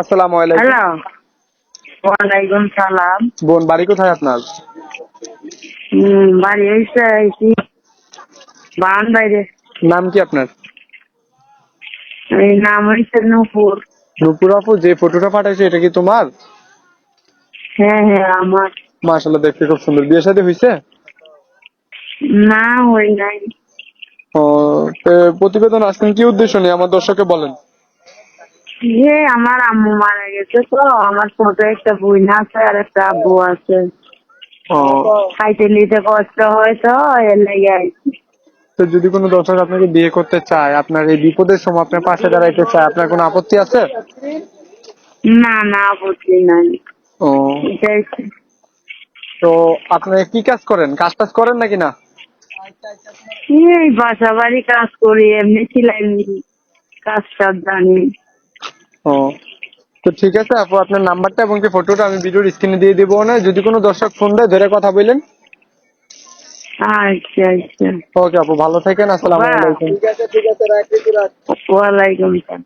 আসসালামু আলাইকুম। হ্যালো, ওয়ালাইকুম সালাম। বোন, বাড়ি কোথায় আপনার? বাড়ি হয়েছে বান বাইরে। নাম কি আপনার? এই নাম হয়েছে নূপুর। নূপুর আপু, যে ফটোটা পাঠাইছে এটা কি তোমার? হ্যাঁ হ্যাঁ আমার। মাশাআল্লাহ, দেখতে খুব সুন্দর। বিয়ে শাদী হয়েছে? না হই নাই। ও, প্রতিবেদন আসছেন কি উদ্দেশ্য নিয়ে আমার দর্শককে বলেন। আমার আম্মু মারা গেছে, তো আমার ছোট একটা বোন আছে আর একটা আব্বু আছে। ও, খাইতে নিতে কষ্ট হয়, তো এর লেগে আইছি। তো যদি কোনো দর্শক আপনাকে বিয়ে করতে চায়, আপনার এই বিপদের সময় আপনার পাশে দাঁড়াইতে চায়, আপনার কোনো আপত্তি আছে? না না, আপত্তি নাই। ও, এটাই তো আপনি কি কাজ করেন? কাজ টাজ করেন নাকি না? এই বাসা বাড়ি কাজ করি, এমনি সেলাই কাজ টাজ জানি। ও, তো ঠিক আছে আপু, আপনার নাম্বারটা এবং কি ফটোটা আমি ভিডিওর স্ক্রিনে দিয়ে দিব। না যদি কোনো দর্শক ফোন দেয় ধরে কথা বললেন। আচ্ছা আচ্ছা। ওকে আপু, ভালো থাকেন। আসসালামু আলাইকুম। ওয়ালাইকুম সালাম।